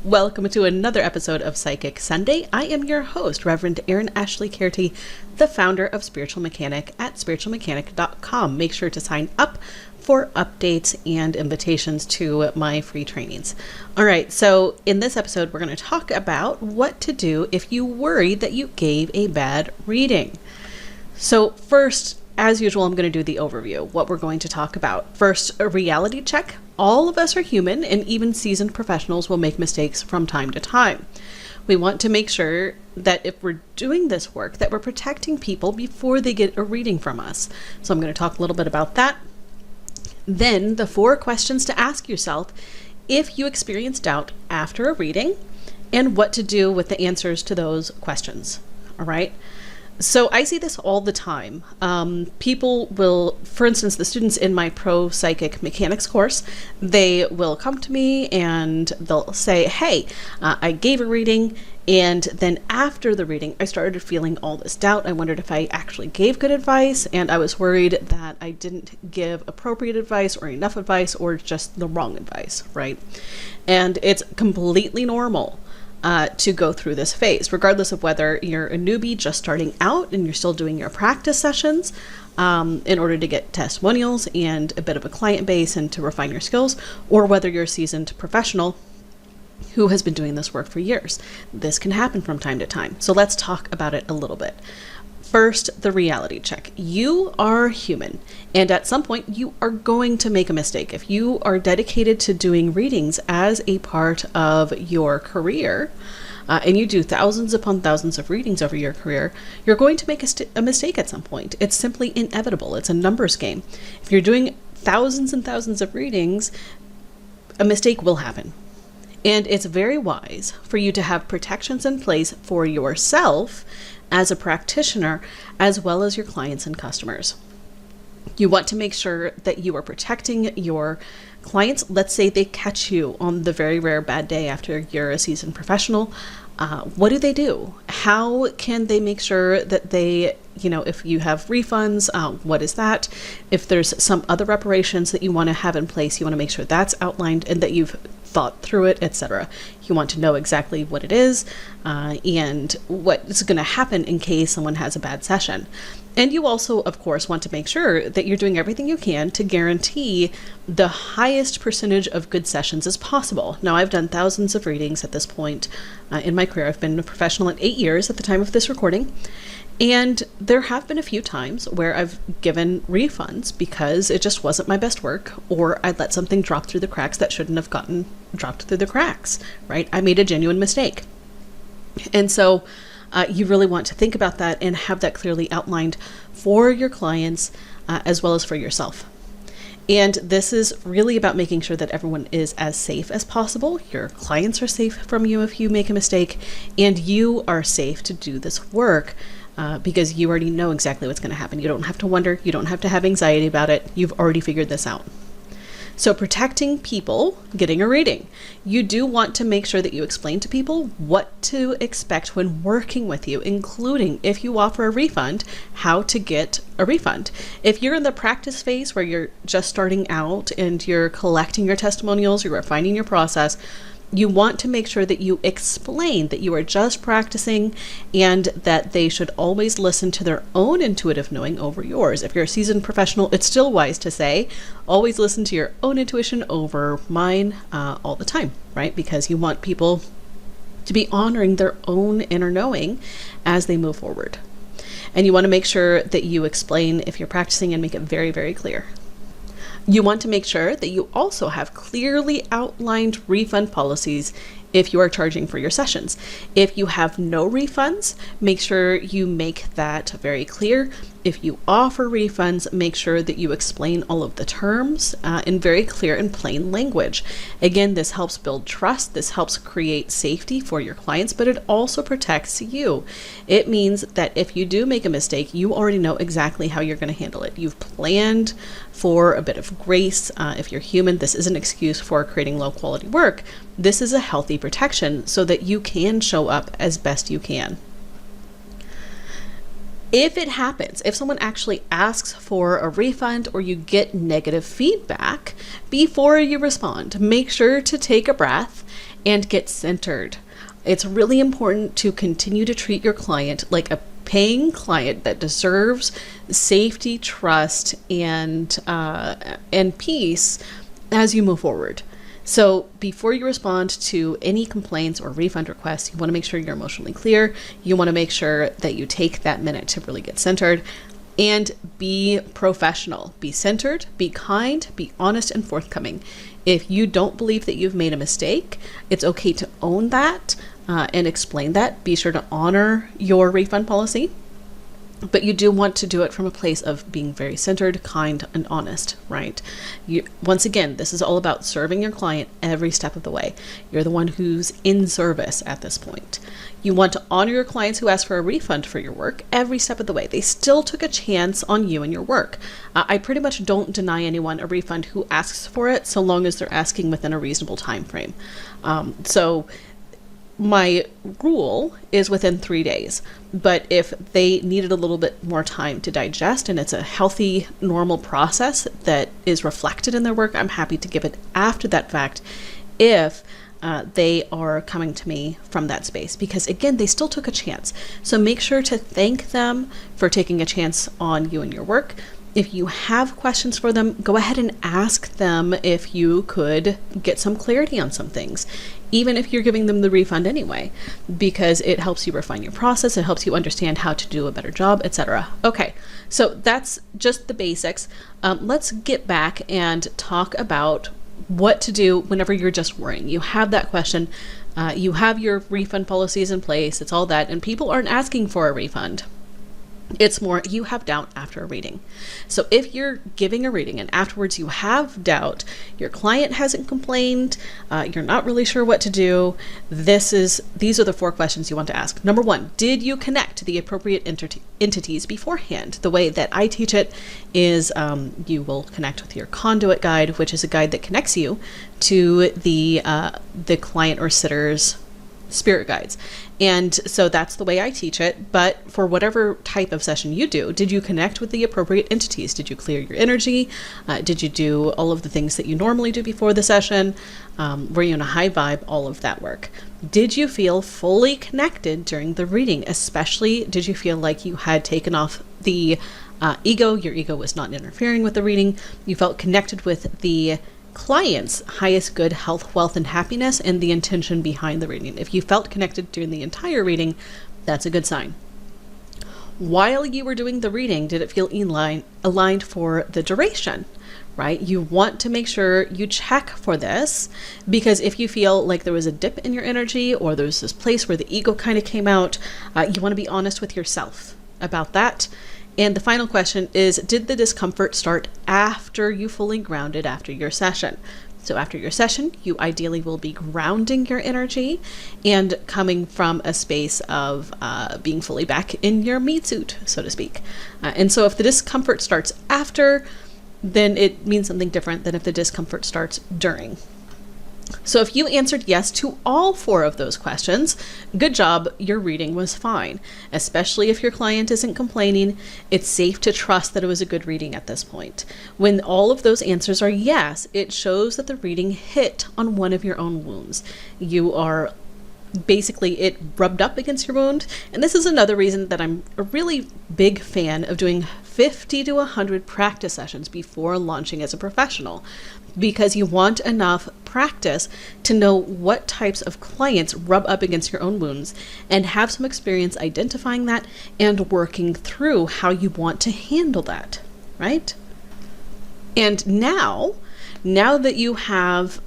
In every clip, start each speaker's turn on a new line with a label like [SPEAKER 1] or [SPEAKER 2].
[SPEAKER 1] Welcome to another episode of Psychic Sunday. I am your host, Reverend Erin-Ashley, the founder of Spiritual Mechanic at spiritualmechanic.com. Make sure to sign up for updates and invitations to my free trainings. All right, so in this episode, we're going to talk about what to do if you worry that you gave a bad reading. So first, as usual, I'm going to do the overview, what we're going to talk about. First, a reality check. All of us are human, and even seasoned professionals will make mistakes from time to time. We want to make sure that if we're doing this work, that we're protecting people before they get a reading from us. So I'm going to talk a little bit about that. Then the 4 questions to ask yourself if you experience doubt after a reading, and what to do with the answers to those questions. All right. So I see this all the time. People will, for instance, the students in my Pro Psychic Mechanics course, they will come to me and they'll say, hey, I gave a reading, and then after the reading, I started feeling all this doubt. I wondered if I actually gave good advice, and I was worried that I didn't give appropriate advice or enough advice or just the wrong advice, right? And it's completely normal to go through this phase, regardless of whether you're a newbie just starting out and you're still doing your practice sessions in order to get testimonials and a bit of a client base and to refine your skills, or whether you're a seasoned professional who has been doing this work for years. This can happen from time to time. So let's talk about it a little bit. First, the reality check. You are human, and at some point you are going to make a mistake. If you are dedicated to doing readings as a part of your career, and you do thousands upon thousands of readings over your career, you're going to make a mistake at some point. It's simply inevitable. It's a numbers game. If you're doing thousands and thousands of readings, a mistake will happen. And it's very wise for you to have protections in place for yourself as a practitioner, as well as your clients and customers. You want to make sure that you are protecting your clients. Let's say they catch you on the very rare bad day after you're a seasoned professional. What do? How can they make sure that they, if you have refunds, what is that? If there's some other reparations that you want to have in place, you want to make sure that's outlined and that you've thought through it, etc. You want to know exactly what it is and what is going to happen in case someone has a bad session. And you also, of course, want to make sure that you're doing everything you can to guarantee the highest percentage of good sessions as possible. Now, I've done thousands of readings at this point in my career. I've been a professional at 8 years at the time of this recording. And there have been a few times where I've given refunds because it just wasn't my best work, or I let something drop through the cracks that shouldn't have gotten dropped through the cracks, right? I made a genuine mistake. And so you really want to think about that and have that clearly outlined for your clients as well as for yourself. And this is really about making sure that everyone is as safe as possible. Your clients are safe from you if you make a mistake, and you are safe to do this work because you already know exactly what's going to happen. You don't have to wonder. You don't have to have anxiety about it. You've already figured this out. So protecting people getting a reading. You do want to make sure that you explain to people what to expect when working with you, including if you offer a refund, how to get a refund. If you're in the practice phase where you're just starting out and you're collecting your testimonials, you're refining your process, you want to make sure that you explain that you are just practicing and that they should always listen to their own intuitive knowing over yours. If you're a seasoned professional, it's still wise to say, always listen to your own intuition over mine all the time, right? Because you want people to be honoring their own inner knowing as they move forward. And you want to make sure that you explain if you're practicing and make it very, very clear. You want to make sure that you also have clearly outlined refund policies if you are charging for your sessions. If you have no refunds, make sure you make that very clear. If you offer refunds, make sure that you explain all of the terms in very clear and plain language. Again, this helps build trust. This helps create safety for your clients, but it also protects you. It means that if you do make a mistake, you already know exactly how you're going to handle it. You've planned for a bit of grace. If you're human, this is an excuse for creating low quality work. This is a healthy protection so that you can show up as best you can. If it happens, if someone actually asks for a refund or you get negative feedback, before you respond, make sure to take a breath and get centered. It's really important to continue to treat your client like a paying client that deserves safety, trust, and peace as you move forward. So before you respond to any complaints or refund requests, you want to make sure you're emotionally clear. You want to make sure that you take that minute to really get centered and be professional. Be centered, be kind, be honest and forthcoming. If you don't believe that you've made a mistake, it's okay to own that and explain that. Be sure to honor your refund policy. But you do want to do it from a place of being very centered, kind, and honest, right? Once again, this is all about serving your client every step of the way. You're the one who's in service at this point. You want to honor your clients who ask for a refund for your work every step of the way. They still took a chance on you and your work. I pretty much don't deny anyone a refund who asks for it, so long as they're asking within a reasonable time frame. So my rule is within 3 days, but if they needed a little bit more time to digest and it's a healthy, normal process that is reflected in their work, I'm happy to give it after that fact if they are coming to me from that space, because again, they still took a chance. So make sure to thank them for taking a chance on you and your work. If you have questions for them, go ahead and ask them if you could get some clarity on some things, even if you're giving them the refund anyway, because it helps you refine your process, it helps you understand how to do a better job, etc. Okay, so that's just the basics. Let's get back and talk about what to do whenever you're just worrying. You have that question, you have your refund policies in place, it's all that, and people aren't asking for a refund. It's more you have doubt after a reading. So if you're giving a reading and afterwards you have doubt, your client hasn't complained, you're not really sure what to do, these are the 4 questions you want to ask. Number 1, did you connect to the appropriate entities beforehand? The way that I teach it is you will connect with your conduit guide, which is a guide that connects you to the client or sitter's spirit guides. And so that's the way I teach it. But for whatever type of session you do, did you connect with the appropriate entities? Did you clear your energy? Did you do all of the things that you normally do before the session? Were you in a high vibe? All of that work. Did you feel fully connected during the reading? Especially, did you feel like you had taken off the ego? Your ego was not interfering with the reading. You felt connected with the client's highest good, health, wealth, and happiness, and the intention behind the reading. If you felt connected during the entire reading, that's a good sign. While you were doing the reading, did it feel aligned for the duration? Right? You want to make sure you check for this, because if you feel like there was a dip in your energy or there's this place where the ego kind of came out, you want to be honest with yourself about that. And the final question is, did the discomfort start after you fully grounded after your session? So after your session, you ideally will be grounding your energy and coming from a space of being fully back in your meat suit, so to speak. And so if the discomfort starts after, then it means something different than if the discomfort starts during. So if you answered yes to all 4 of those questions, good job, your reading was fine. Especially if your client isn't complaining, it's safe to trust that it was a good reading at this point. When all of those answers are yes, it shows that the reading hit on one of your own wounds. You are basically, it rubbed up against your wound. And this is another reason that I'm a really big fan of doing 50 to 100 practice sessions before launching as a professional, because you want enough practice to know what types of clients rub up against your own wounds and have some experience identifying that and working through how you want to handle that, right? And now that you have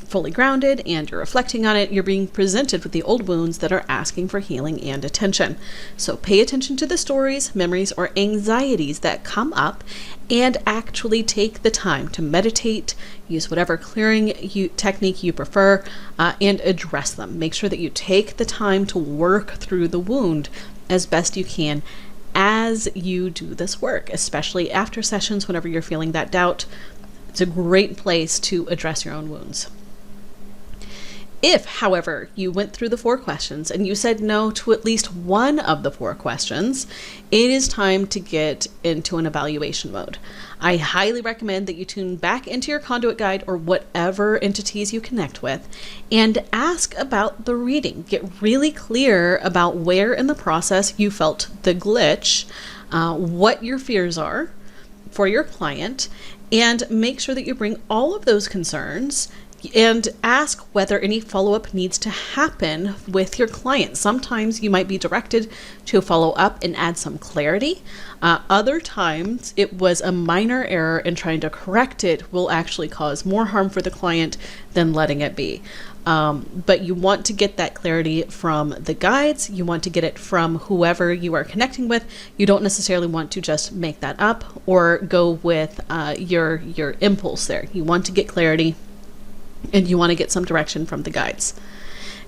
[SPEAKER 1] fully grounded and you're reflecting on it, you're being presented with the old wounds that are asking for healing and attention. So pay attention to the stories, memories, or anxieties that come up and actually take the time to meditate, use whatever clearing technique you prefer, and address them. Make sure that you take the time to work through the wound as best you can as you do this work, especially after sessions whenever you're feeling that doubt. It's a great place to address your own wounds. If, however, you went through the 4 questions and you said no to at least one of the 4 questions, it is time to get into an evaluation mode. I highly recommend that you tune back into your conduit guide or whatever entities you connect with and ask about the reading. Get really clear about where in the process you felt the glitch, what your fears are for your client, and make sure that you bring all of those concerns and ask whether any follow-up needs to happen with your client. Sometimes you might be directed to follow up and add some clarity. Other times it was a minor error and trying to correct it will actually cause more harm for the client than letting it be. But you want to get that clarity from the guides. You want to get it from whoever you are connecting with. You don't necessarily want to just make that up or go with your impulse there. You want to get clarity, and you want to get some direction from the guides.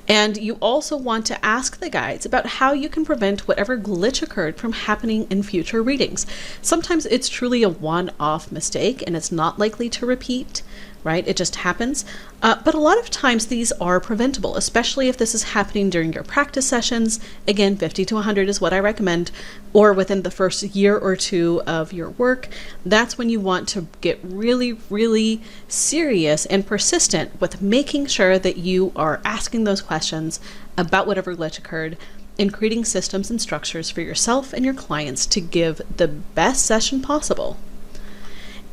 [SPEAKER 1] And you also want to ask the guides about how you can prevent whatever glitch occurred from happening in future readings. Sometimes it's truly a one-off mistake and it's not likely to repeat, right? It just happens. But a lot of times these are preventable, especially if this is happening during your practice sessions. Again, 50 to 100 is what I recommend, or within the first year or 2 of your work. That's when you want to get really, really serious and persistent with making sure that you are asking those questions about whatever glitch occurred and creating systems and structures for yourself and your clients to give the best session possible.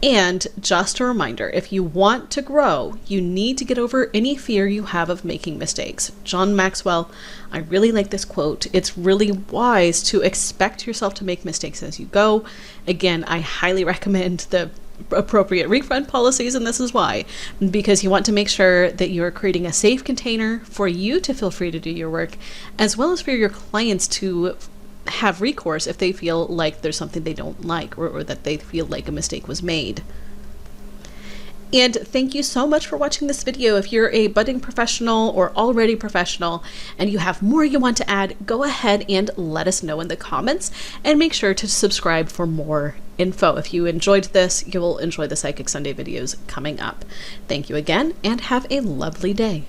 [SPEAKER 1] And just a reminder, if you want to grow, you need to get over any fear you have of making mistakes. John Maxwell, I really like this quote. It's really wise to expect yourself to make mistakes as you go. Again, I highly recommend the appropriate refund policies, and this is why. Because you want to make sure that you're creating a safe container for you to feel free to do your work, as well as for your clients to have recourse if they feel like there's something they don't like or that they feel like a mistake was made. And thank you so much for watching this video. If you're a budding professional or already professional and you have more you want to add, go ahead and let us know in the comments, and make sure to subscribe for more info. If you enjoyed this, you will enjoy the Psychic Sunday videos coming up. Thank you again and have a lovely day.